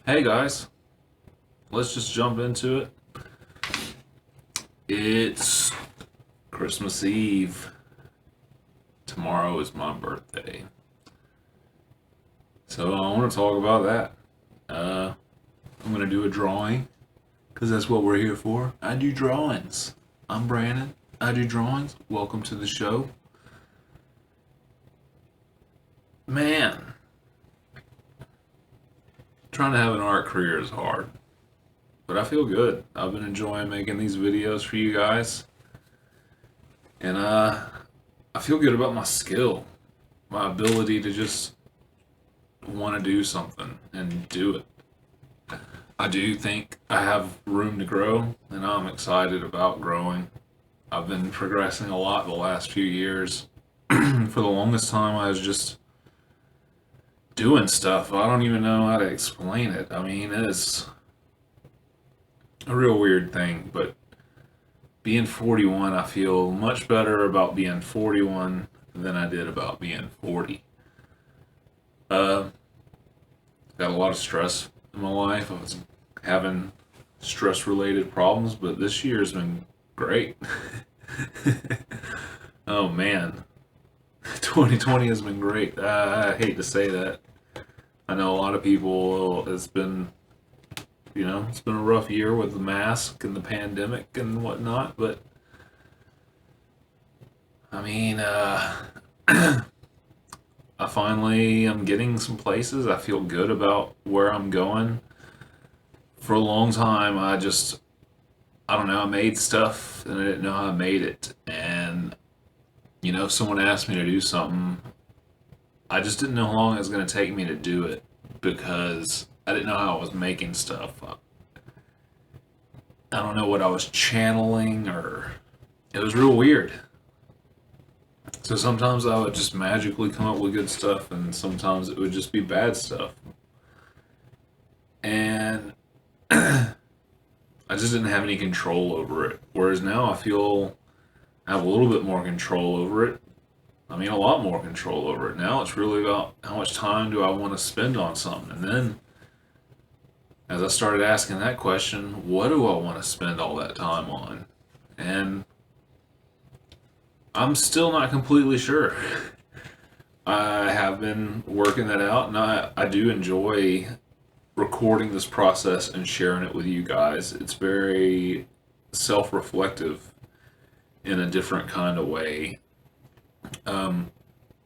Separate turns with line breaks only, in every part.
Hey guys, let's just jump into it. It's Christmas Eve. Tomorrow is my birthday. So I want to talk about that. Uh, I'm going to do a drawing because that's what we're here for. I do drawings. I'm Brannon. I do drawings. Welcome to the show. Man, trying to have an art career is hard, but I feel good. I've been enjoying making these videos for you guys, and I feel good about my skill, my ability to just want to do something and do it. I do think I have room to grow, and I'm excited about growing. I've been progressing a lot the last few years. For the longest time, I was just doing stuff. I don't even know how to explain it. I mean, it's a real weird thing, but being 41, I feel much better about being 41 than I did about being 40. Uh, got a lot of stress in my life. I was having stress related problems, but this year's been great. Oh man, 2020 has been great. I hate to say that. I know a lot of people, it's been, it's been a rough year with the mask and the pandemic and whatnot, but I mean, I finally am getting some places. I feel good about where I'm going. For a long time, I don't know, I made stuff and I didn't know how I made it. And, if someone asked me to do something, I just didn't know how long it was going to take me to do it because I didn't know how I was making stuff. I don't know what I was channeling, or it was real weird. So sometimes I would just magically come up with good stuff, and sometimes it would just be bad stuff. And I just didn't have any control over it. Whereas now I feel I have a little bit more control over it. I mean, a lot more control over it. Now it's really about how much time do I want to spend on something. And then as I started asking that question, what do I want to spend all that time on? And I'm still not completely sure. I have been working that out, and I do enjoy recording this process and sharing it with you guys. It's very self reflective in a different kind of way. Um,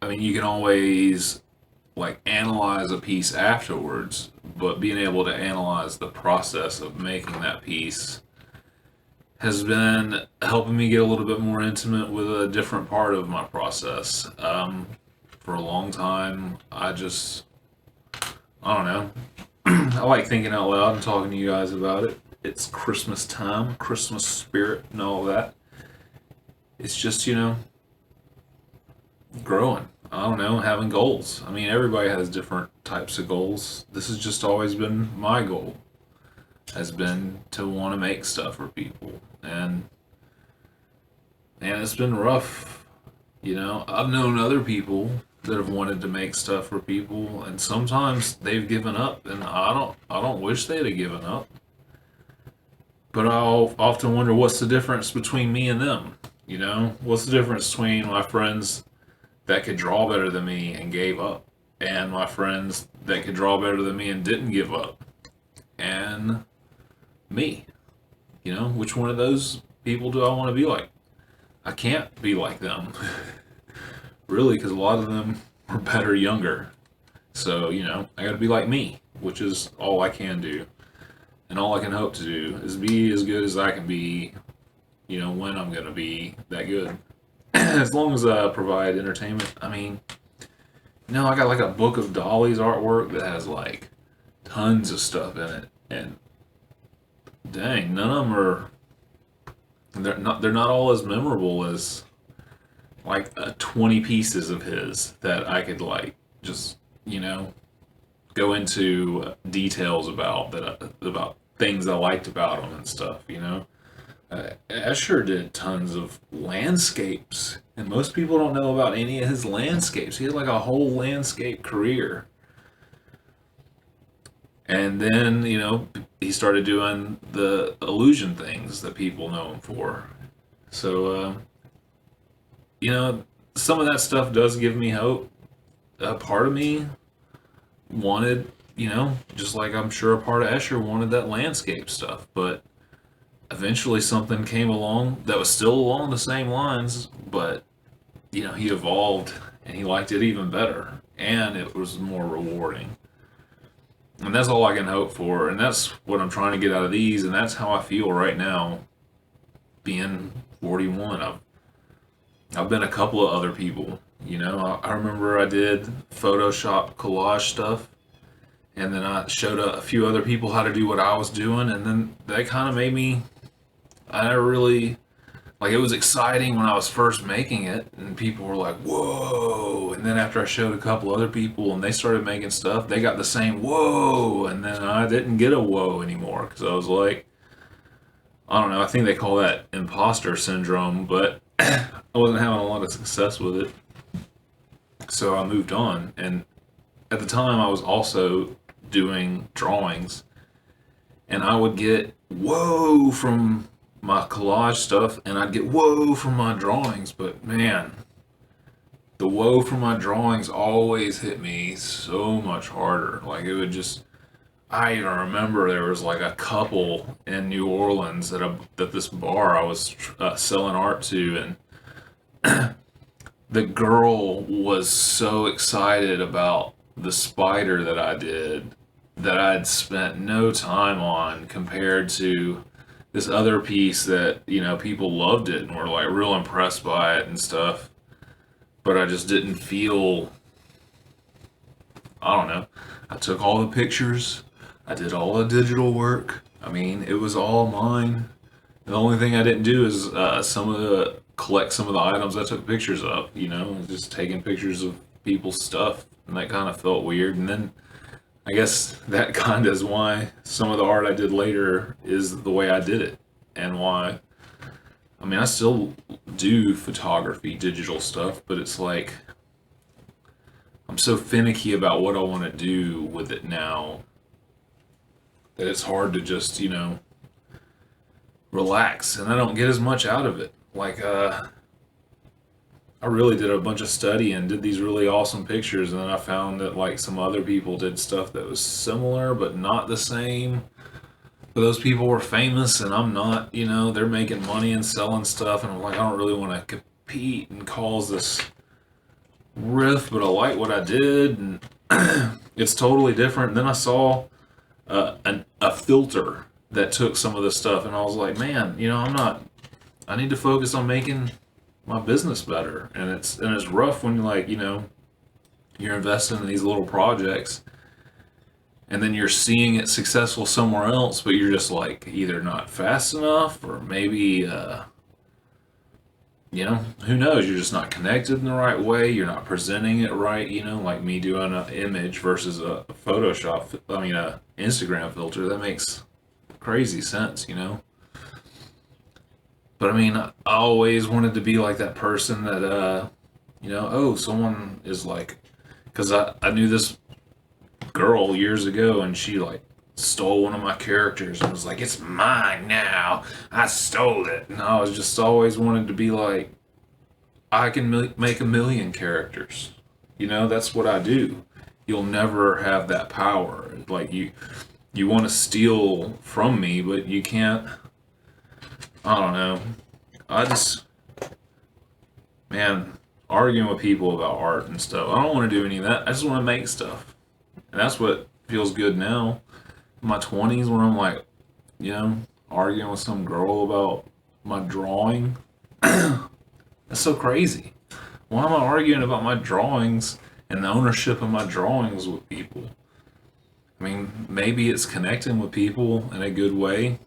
I mean, you can always like analyze a piece afterwards, but being able to analyze the process of making that piece has been helping me get a little bit more intimate with a different part of my process. For a long time, I don't know. I like thinking out loud and talking to you guys about it. It's Christmas time, Christmas spirit, and all that. It's just, growing. I don't know, having goals. I mean, everybody has different types of goals. This has just always been my goal, has been to want to make stuff for people. And it's been rough. I've known other people that have wanted to make stuff for people, and sometimes they've given up, and I don't wish they'd have given up. But I'll often wonder what's the difference between me and them. What's the difference between my friends that could draw better than me and gave up, and my friends that could draw better than me and didn't give up, and me? Which one of those people do I want to be like? I can't be like them, really, because a lot of them were better younger. So, I got to be like me, which is all I can do. And all I can hope to do is be as good as I can be, when I'm going to be that good. As long as I provide entertainment. I mean, I got like a book of Dolly's artwork that has like tons of stuff in it. And dang, none of them are, they're not all as memorable as like 20 pieces of his that I could like just, go into details about things I liked about him and stuff. Escher did tons of landscapes, and most people don't know about any of his landscapes. He had like a whole landscape career, And then, he started doing the illusion things that people know him for. So, you know, some of that stuff does give me hope. A part of me wanted, just like I'm sure a part of Escher wanted that landscape stuff, but eventually something came along that was still along the same lines, but, he evolved and he liked it even better and it was more rewarding. And that's all I can hope for, and that's what I'm trying to get out of these, and that's how I feel right now being 41. I've been a couple of other people. I remember I did Photoshop collage stuff, and then I showed a few other people how to do what I was doing, and then that kind of made me. I never really like it was exciting when I was first making it, and people were like, "Whoa!" And then after I showed a couple other people, and they started making stuff, they got the same "Whoa!" And then I didn't get a "Whoa" anymore because I was like, I don't know. I think they call that imposter syndrome, but I wasn't having a lot of success with it. So I moved on. And at the time, I was also doing drawings, and I would get whoa from my collage stuff, and I'd get whoa from my drawings. But man, the whoa from my drawings always hit me so much harder. Like it would just. I even remember there was like a couple in New Orleans at this bar I was selling art to, and the girl was so excited about the spider that I did that I'd spent no time on compared to this other piece that, people loved it and were like real impressed by it and stuff. But I just didn't feel, I don't know. I took all the pictures, I did all the digital work. I mean, it was all mine. The only thing I didn't do is collect some of the items I took pictures of. Just taking pictures of people's stuff, and that kind of felt weird. And then I guess that kind of is why some of the art I did later is the way I did it, and why. I mean, I still do photography, digital stuff, but it's like I'm so finicky about what I want to do with it now that it's hard to just, relax, and I don't get as much out of it. Like, I really did a bunch of study and did these really awesome pictures, and then I found that like some other people did stuff that was similar but not the same. But those people were famous, and I'm not. They're making money and selling stuff, and I'm like, I don't really want to compete and cause this riff, but I like what I did, and it's totally different. And then I saw a filter that took some of this stuff, and I was like, man, I'm not. I need to focus on making my business better, and it's rough when you're investing in these little projects, and then you're seeing it successful somewhere else, but you're just like either not fast enough, or maybe who knows? You're just not connected in the right way. You're not presenting it right. Like me doing an image versus a Photoshop. I mean, a Instagram filter. That makes crazy sense. But I mean, I always wanted to be like that person that, someone is like, because I knew this girl years ago, and she like stole one of my characters and was like, it's mine now. I stole it. And I was just always wanted to be like, I can make a million characters. That's what I do. You'll never have that power. Like you want to steal from me, but you can't. I don't know. Man, arguing with people about art and stuff. I don't want to do any of that. I just want to make stuff. And that's what feels good now. In my 20s, when I'm like, arguing with some girl about my drawing. That's so crazy. Why am I arguing about my drawings and the ownership of my drawings with people? I mean, maybe it's connecting with people in a good way,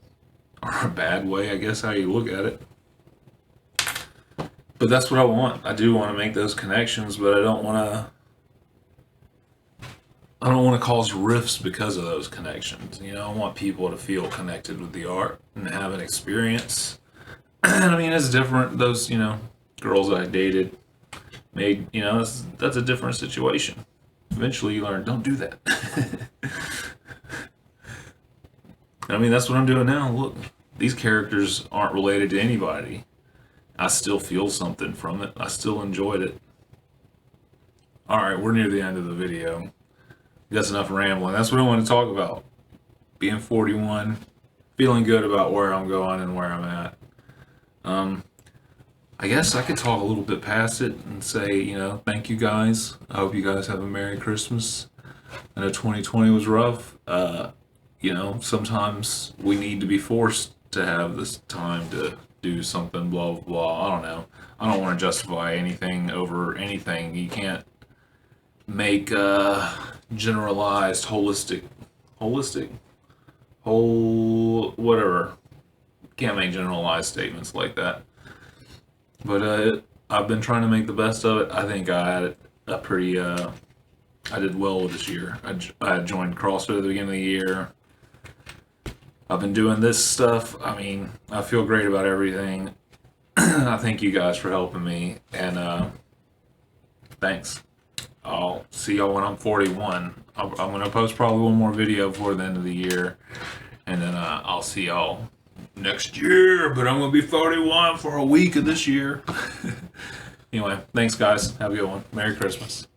or a bad way, I guess, how you look at it. But that's what I want. I do want to make those connections, but I don't want to cause rifts because of those connections. I want people to feel connected with the art and have an experience. I mean, it's different. Those, girls I dated made, that's a different situation. Eventually you learn, don't do that. I mean, that's what I'm doing now. Look, these characters aren't related to anybody. I still feel something from it. I still enjoyed it. Alright, we're near the end of the video. That's enough rambling. That's what I want to talk about. Being 41, feeling good about where I'm going and where I'm at. I guess I could talk a little bit past it and say, thank you guys. I hope you guys have a Merry Christmas. I know 2020 was rough. Sometimes we need to be forced to have this time to do something, blah, blah, blah. I don't know. I don't want to justify anything over anything. You can't make generalized, whatever. Can't make generalized statements like that. But I've been trying to make the best of it. I think I had a pretty, I did well this year. I joined CrossFit at the beginning of the year. I've been doing this stuff. I mean, I feel great about everything. I thank you guys for helping me, and thanks. I'll see y'all when I'm 41. I'm going to post probably one more video before the end of the year, and then I'll see y'all next year, but I'm going to be 41 for a week of this year. Anyway, thanks guys. Have a good one. Merry Christmas.